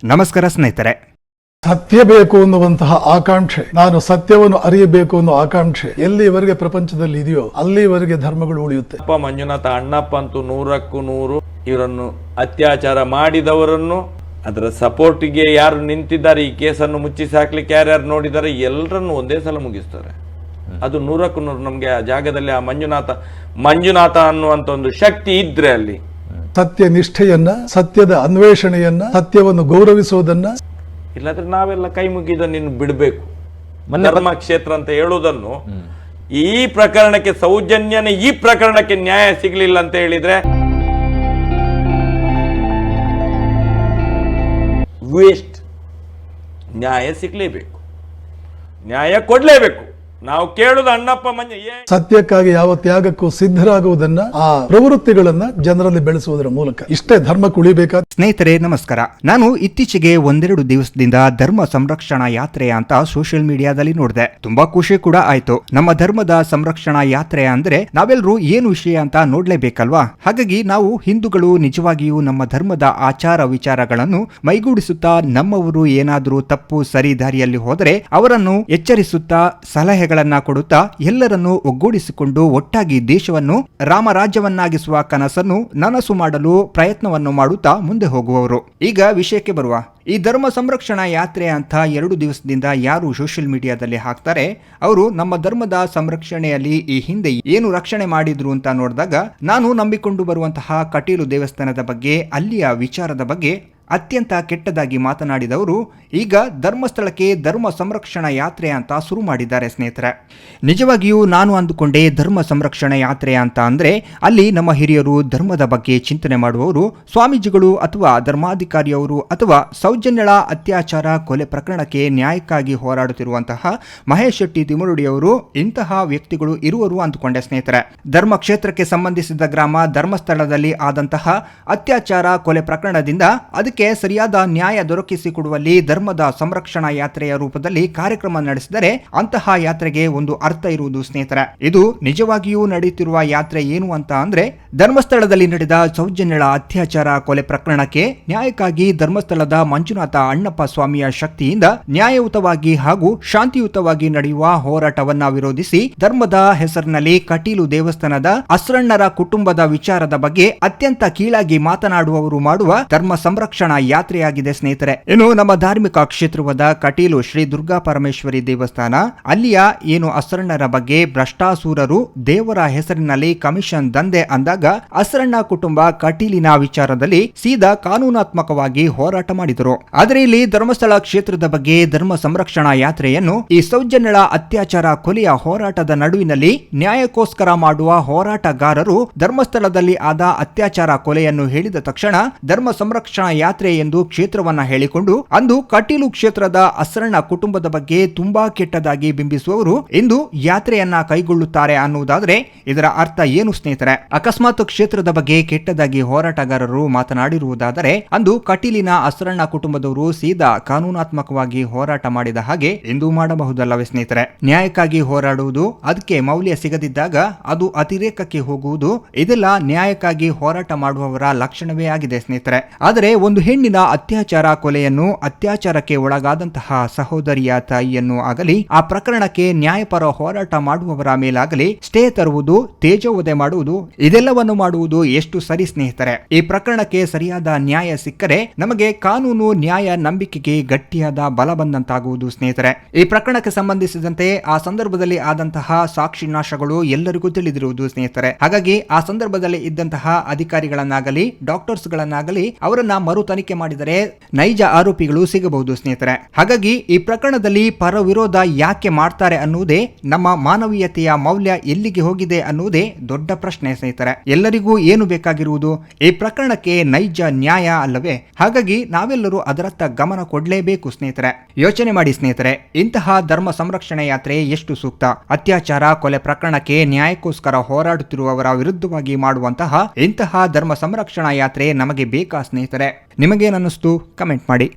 ನಮಸ್ಕಾರ ಸ್ನೇಹಿತರೆ. ಸತ್ಯ ಬೇಕು ಅನ್ನುವಂತಹ ಆಕಾಂಕ್ಷೆ, ನಾನು ಸತ್ಯವನ್ನು ಅರಿಯಬೇಕು ಅನ್ನೋ ಆಕಾಂಕ್ಷೆ ಎಲ್ಲಿವರೆಗೆ ಪ್ರಪಂಚದಲ್ಲಿ ಇದೆಯೋ ಅಲ್ಲಿವರೆಗೆ ಧರ್ಮಗಳು ಉಳಿಯುತ್ತೆ. ಅಪ್ಪ ಮಂಜುನಾಥ ಅಣ್ಣಪ್ಪ ಅಂತೂ 100ಕ್ಕೂ 100 ಇವರನ್ನು ಅತ್ಯಾಚಾರ ಮಾಡಿದವರನ್ನು ಅದರ ಸಪೋರ್ಟಿಗೆ ಯಾರು ನಿಂತಿದ್ದಾರೆ, ಈ ಕೇಸನ್ನು ಮುಚ್ಚಿಸಿ ಹಾಕ್ಲಿಕ್ಕೆ ಯಾರ್ಯಾರು ನೋಡಿದ್ದಾರೆ ಎಲ್ಲರನ್ನು ಒಂದೇ ಸಲ ಮುಗಿಸ್ತಾರೆ. ಅದು 100ಕ್ಕೂ 100 ನಮ್ಗೆ ಆ ಜಾಗದಲ್ಲಿ ಆ ಮಂಜುನಾಥ ಅನ್ನುವಂತ ಒಂದು ಶಕ್ತಿ ಇದ್ರೆ ಅಲ್ಲಿ ಸತ್ಯ ನಿಷ್ಠೆಯನ್ನ, ಸತ್ಯದ ಅನ್ವೇಷಣೆಯನ್ನ, ಸತ್ಯವನ್ನು ಗೌರವಿಸುವುದನ್ನ, ಇಲ್ಲಾಂದ್ರೆ ನಾವೆಲ್ಲ ಕೈ ಮುಗಿದ ನಿನ್ನ ಬಿಡಬೇಕು. ಧರ್ಮ ಕ್ಷೇತ್ರ ಅಂತ ಹೇಳುವುದನ್ನು ಈ ಪ್ರಕರಣಕ್ಕೆ ಸೌಜನ್ಯನ ಈ ಪ್ರಕರಣಕ್ಕೆ ನ್ಯಾಯ ಸಿಗಲಿಲ್ಲ ಅಂತ ಹೇಳಿದ್ರೆ ವೇಸ್ಟ್. ನ್ಯಾಯ ಸಿಗ್ಲೇಬೇಕು, ನ್ಯಾಯ ಕೊಡ್ಲೇಬೇಕು. ನಾವು ಕೇಳುದು ಅಣ್ಣಪ್ಪ ಮಂಜ ಸತ್ಯಕ್ಕಾಗಿ ಯಾವ ತ್ಯಾಗಕ್ಕೂ ಸಿದ್ಧರಾಗುವುದನ್ನ, ಆ ಪ್ರವೃತ್ತಿಗಳನ್ನ ಜನರಲ್ಲಿ ಬೆಳೆಸುವುದರ ಮೂಲಕ ಇಷ್ಟೇ ಧರ್ಮಕ್ಕೆ ಉಳಿಬೇಕಾದ. ಸ್ನೇಹಿತರೆ ನಮಸ್ಕಾರ. ನಾನು ಇತ್ತೀಚೆಗೆ ಒಂದೆರಡು ದಿವಸದಿಂದ ಧರ್ಮ ಸಂರಕ್ಷಣಾ ಯಾತ್ರೆ ಅಂತ ಸೋಷಿಯಲ್ ಮೀಡಿಯಾದಲ್ಲಿ ನೋಡಿದೆ. ತುಂಬಾ ಖುಷಿ ಕೂಡ ಆಯ್ತು. ನಮ್ಮ ಧರ್ಮದ ಸಂರಕ್ಷಣಾ ಯಾತ್ರೆ ಅಂದ್ರೆ ನಾವೆಲ್ಲರೂ ಏನು ವಿಷಯ ಅಂತ ನೋಡ್ಲೇಬೇಕಲ್ವಾ? ಹಾಗಾಗಿ ನಾವು ಹಿಂದೂಗಳು ನಿಜವಾಗಿಯೂ ನಮ್ಮ ಧರ್ಮದ ಆಚಾರ ವಿಚಾರಗಳನ್ನು ಮೈಗೂಡಿಸುತ್ತಾ ನಮ್ಮವರು ಏನಾದರೂ ತಪ್ಪು ಸರಿ ದಾರಿಯಲ್ಲಿ ಹೋದರೆ ಅವರನ್ನು ಎಚ್ಚರಿಸುತ್ತಾ ಸಲಹೆ ಕೊಡುತ್ತಾ ಎಲ್ಲರನ್ನೂ ಒಗ್ಗೂಡಿಸಿಕೊಂಡು ಒಟ್ಟಾಗಿ ದೇಶವನ್ನು ರಾಮರಾಜ್ಯವನ್ನಾಗಿಸುವ ಕನಸನ್ನು ನನಸು ಮಾಡಲು ಪ್ರಯತ್ನವನ್ನು ಮಾಡುತ್ತಾ ಮುಂದೆ ಹೋಗುವವರು. ಈಗ ವಿಷಯಕ್ಕೆ ಬರುವ. ಈ ಧರ್ಮ ಸಂರಕ್ಷಣಾ ಯಾತ್ರೆ ಅಂತ 2 ದಿವಸದಿಂದ ಯಾರು ಸೋಷಿಯಲ್ ಮೀಡಿಯಾದಲ್ಲಿ ಹಾಕ್ತಾರೆ ಅವರು ನಮ್ಮ ಧರ್ಮದ ಸಂರಕ್ಷಣೆಯಲ್ಲಿ ಈ ಹಿಂದೆ ಏನು ರಕ್ಷಣೆ ಮಾಡಿದ್ರು ಅಂತ ನೋಡಿದಾಗ ನಾನು ನಂಬಿಕೊಂಡು ಬರುವಂತಹ ಕಟೀಲು ದೇವಸ್ಥಾನದ ಬಗ್ಗೆ, ಅಲ್ಲಿಯ ವಿಚಾರದ ಬಗ್ಗೆ ಅತ್ಯಂತ ಕೆಟ್ಟದಾಗಿ ಮಾತನಾಡಿದವರು ಈಗ ಧರ್ಮಸ್ಥಳಕ್ಕೆ ಧರ್ಮ ಸಂರಕ್ಷಣಾ ಯಾತ್ರೆ ಅಂತ ಶುರು ಮಾಡಿದ್ದಾರೆ. ಸ್ನೇಹಿತರೆ, ನಿಜವಾಗಿಯೂ ನಾನು ಅಂದುಕೊಂಡೆ ಧರ್ಮ ಸಂರಕ್ಷಣಾ ಯಾತ್ರೆ ಅಂತ ಅಂದ್ರೆ ಅಲ್ಲಿ ನಮ್ಮ ಹಿರಿಯರು, ಧರ್ಮದ ಬಗ್ಗೆ ಚಿಂತನೆ ಮಾಡುವವರು, ಸ್ವಾಮೀಜಿಗಳು ಅಥವಾ ಧರ್ಮಾಧಿಕಾರಿಯವರು ಅಥವಾ ಸೌಜನ್ಯಳ ಅತ್ಯಾಚಾರ ಕೊಲೆ ಪ್ರಕರಣಕ್ಕೆ ನ್ಯಾಯಕ್ಕಾಗಿ ಹೋರಾಡುತ್ತಿರುವಂತಹ ಮಹೇಶ್ ಶೆಟ್ಟಿ ತಿಮುರುಡಿಯವರು, ಇಂತಹ ವ್ಯಕ್ತಿಗಳು ಇರುವರು ಅಂದುಕೊಂಡೆ. ಸ್ನೇಹಿತರೆ, ಧರ್ಮ ಕ್ಷೇತ್ರಕ್ಕೆ ಸಂಬಂಧಿಸಿದ ಗ್ರಾಮ ಧರ್ಮಸ್ಥಳದಲ್ಲಿ ಆದಂತಹ ಅತ್ಯಾಚಾರ ಕೊಲೆ ಪ್ರಕರಣದಿಂದ ಅದಕ್ಕೆ ಸರಿಯಾದ ನ್ಯಾಯ ದೊರಕಿಸಿಕೊಡುವಲ್ಲಿ ಧರ್ಮದ ಸಂರಕ್ಷಣಾ ಯಾತ್ರೆಯ ರೂಪದಲ್ಲಿ ಕಾರ್ಯಕ್ರಮ ನಡೆಸಿದರೆ ಅಂತಹ ಯಾತ್ರೆಗೆ ಒಂದು ಅರ್ಥ ಇರುವುದು. ಸ್ನೇಹಿತರೆ, ಇದು ನಿಜವಾಗಿಯೂ ನಡೆಯುತ್ತಿರುವ ಯಾತ್ರೆ ಏನು ಅಂತ ಅಂದ್ರೆ ಧರ್ಮಸ್ಥಳದಲ್ಲಿ ನಡೆದ ಸೌಜನ್ಯಳ ಅತ್ಯಾಚಾರ ಕೊಲೆ ಪ್ರಕರಣಕ್ಕೆ ನ್ಯಾಯಕ್ಕಾಗಿ ಧರ್ಮಸ್ಥಳದ ಮಂಜುನಾಥ ಅಣ್ಣಪ್ಪ ಸ್ವಾಮಿಯ ಶಕ್ತಿಯಿಂದ ನ್ಯಾಯಯುತವಾಗಿ ಹಾಗೂ ಶಾಂತಿಯುತವಾಗಿ ನಡೆಯುವ ಹೋರಾಟವನ್ನ ವಿರೋಧಿಸಿ ಧರ್ಮದ ಹೆಸರಿನಲ್ಲಿ ಕಟೀಲು ದೇವಸ್ಥಾನದ ಅಸ್ರಣ್ಣರ ಕುಟುಂಬದ ವಿಚಾರದ ಬಗ್ಗೆ ಅತ್ಯಂತ ಕೀಳಾಗಿ ಮಾತನಾಡುವವರು ಮಾಡುವ ಧರ್ಮ ಸಂರಕ್ಷಣಾ ಯಾತ್ರೆಯಾಗಿದೆ. ಸ್ನೇಹಿತರೆ, ಇನ್ನು ನಮ್ಮ ಧಾರ್ಮಿಕ ಕ್ಷೇತ್ರವಾದ ಕಟೀಲು ಶ್ರೀ ದುರ್ಗಾ ಪರಮೇಶ್ವರಿ ದೇವಸ್ಥಾನ, ಅಲ್ಲಿಯ ಏನು ಅಸ್ರಣ್ಣರ ಬಗ್ಗೆ ಭ್ರಷ್ಟಾಸೂರರು ದೇವರ ಹೆಸರಿನಲ್ಲಿ ಕಮಿಷನ್ ದಂಧೆ ಅಂದಾಗ ಅಸ್ರಣ್ಣ ಕುಟುಂಬ ಕಟೀಲಿನ ವಿಚಾರದಲ್ಲಿ ಸೀದಾ ಕಾನೂನಾತ್ಮಕವಾಗಿ ಹೋರಾಟ ಮಾಡಿದರು. ಆದರೆ ಇಲ್ಲಿ ಧರ್ಮಸ್ಥಳ ಕ್ಷೇತ್ರದ ಬಗ್ಗೆ ಧರ್ಮ ಸಂರಕ್ಷಣಾ ಯಾತ್ರೆಯನ್ನು ಈ ಸೌಜನ್ಯಳ ಅತ್ಯಾಚಾರ ಕೊಲೆಯ ಹೋರಾಟದ ನಡುವಿನಲ್ಲಿ ನ್ಯಾಯಕ್ಕೋಸ್ಕರ ಮಾಡುವ ಹೋರಾಟಗಾರರು ಧರ್ಮಸ್ಥಳದಲ್ಲಿ ಆದ ಅತ್ಯಾಚಾರ ಕೊಲೆಯನ್ನು ಹೇಳಿದ ತಕ್ಷಣ ಧರ್ಮ ಸಂರಕ್ಷಣಾ ಯಾತ್ರೆ ಎಂದು ಕ್ಷೇತ್ರವನ್ನ ಹೇಳಿಕೊಂಡು ಅಂದು ಕಟೀಲು ಕ್ಷೇತ್ರದ ಅಸ್ರಣ್ಣ ಕುಟುಂಬದ ಬಗ್ಗೆ ತುಂಬಾ ಕೆಟ್ಟದಾಗಿ ಬಿಂಬಿಸುವವರು ಇಂದು ಯಾತ್ರೆಯನ್ನ ಕೈಗೊಳ್ಳುತ್ತಾರೆ ಅನ್ನುವುದಾದ್ರೆ ಇದರ ಅರ್ಥ ಏನು ಸ್ನೇಹಿತರೆ? ಅಕಸ್ಮಾತ್ ಕ್ಷೇತ್ರದ ಬಗ್ಗೆ ಕೆಟ್ಟದಾಗಿ ಹೋರಾಟಗಾರರು ಮಾತನಾಡಿರುವುದಾದರೆ ಅಂದು ಕಟೀಲಿನ ಅಸ್ರಣ್ಣ ಕುಟುಂಬದವರು ಸೀದಾ ಕಾನೂನಾತ್ಮಕವಾಗಿ ಹೋರಾಟ ಮಾಡಿದ ಹಾಗೆ ಎಂದು ಮಾಡಬಹುದಲ್ಲವೇ ಸ್ನೇಹಿತರೆ? ನ್ಯಾಯಕ್ಕಾಗಿ ಹೋರಾಡುವುದು, ಅದಕ್ಕೆ ಮೌಲ್ಯ ಸಿಗದಿದ್ದಾಗ ಅದು ಅತಿರೇಕಕ್ಕೆ ಹೋಗುವುದು, ಇದೆಲ್ಲ ನ್ಯಾಯಕ್ಕಾಗಿ ಹೋರಾಟ ಮಾಡುವವರ ಲಕ್ಷಣವೇ ಆಗಿದೆ ಸ್ನೇಹಿತರೆ. ಆದರೆ ಒಂದು ಹೆಣ್ಣಿನ ಅತ್ಯಾಚಾರ ಕೊಲೆಯನ್ನು, ಅತ್ಯಾಚಾರಕ್ಕೆ ಒಳಗಾದಂತಹ ಸಹೋದರಿಯ ತಾಯಿಯನ್ನು ಆಗಲಿ, ಆ ಪ್ರಕರಣಕ್ಕೆ ನ್ಯಾಯಪರ ಹೋರಾಟ ಮಾಡುವವರ ಮೇಲಾಗಲಿ ಸ್ಟೇ ತರುವುದು, ತೇಜೋವಧೆ ಮಾಡುವುದು, ಇದೆಲ್ಲವನ್ನು ಮಾಡುವುದು ಎಷ್ಟು ಸರಿ ಸ್ನೇಹಿತರೆ? ಈ ಪ್ರಕರಣಕ್ಕೆ ಸರಿಯಾದ ನ್ಯಾಯ ಸಿಕ್ಕರೆ ನಮಗೆ ಕಾನೂನು ನ್ಯಾಯ ನಂಬಿಕೆಗೆ ಗಟ್ಟಿಯಾದ ಬಲ ಬಂದಂತಾಗುವುದು ಸ್ನೇಹಿತರೆ. ಈ ಪ್ರಕರಣಕ್ಕೆ ಸಂಬಂಧಿಸಿದಂತೆ ಆ ಸಂದರ್ಭದಲ್ಲಿ ಆದಂತಹ ಸಾಕ್ಷಿ ನಾಶಗಳು ಎಲ್ಲರಿಗೂ ತಿಳಿದಿರುವುದು ಸ್ನೇಹಿತರೆ. ಹಾಗಾಗಿ ಆ ಸಂದರ್ಭದಲ್ಲಿ ಇದ್ದಂತಹ ಅಧಿಕಾರಿಗಳನ್ನಾಗಲಿ ಡಾಕ್ಟರ್ಸ್ ಗಳನ್ನಾಗಲಿ ಅವರನ್ನ ಮರು ತನಿಖೆ ಮಾಡಿದರೆ ನೈಜ ಆರೋಪಿಗಳು ಸಿಗಬಹುದು ಸ್ನೇಹಿತರೆ. ಹಾಗಾಗಿ ಈ ಪ್ರಕರಣದಲ್ಲಿ ಪರ ವಿರೋಧ ಯಾಕೆ ಮಾಡ್ತಾರೆ ಅನ್ನುವುದೇ, ನಮ್ಮ ಮಾನವೀಯತೆಯ ಮೌಲ್ಯ ಎಲ್ಲಿಗೆ ಹೋಗಿದೆ ಅನ್ನುವುದೇ ದೊಡ್ಡ ಪ್ರಶ್ನೆ ಸ್ನೇಹಿತರೆ. ಎಲ್ಲರಿಗೂ ಏನು ಬೇಕಾಗಿರುವುದು? ಈ ಪ್ರಕರಣಕ್ಕೆ ನೈಜ ನ್ಯಾಯ ಅಲ್ಲವೇ? ಹಾಗಾಗಿ ನಾವೆಲ್ಲರೂ ಅದರತ್ತ ಗಮನ ಕೊಡಲೇಬೇಕು ಸ್ನೇಹಿತರೆ. ಯೋಚನೆ ಮಾಡಿ ಸ್ನೇಹಿತರೆ, ಇಂತಹ ಧರ್ಮ ಸಂರಕ್ಷಣೆ ಯಾತ್ರೆ ಎಷ್ಟು ಸೂಕ್ತ? ಅತ್ಯಾಚಾರ ಕೊಲೆ ಪ್ರಕರಣಕ್ಕೆ ನ್ಯಾಯಕ್ಕೋಸ್ಕರ ಹೋರಾಡುತ್ತಿರುವವರ ವಿರುದ್ಧವಾಗಿ ಮಾಡುವಂತಹ ಇಂತಹ ಧರ್ಮ ಸಂರಕ್ಷಣಾ ಯಾತ್ರೆ ನಮಗೆ ಬೇಕಾ ಸ್ನೇಹಿತರೆ? ನಿಮಗೇನನ್ನಿಸ್ತು? ಕಮೆಂಟ್ ಮಾಡಿ.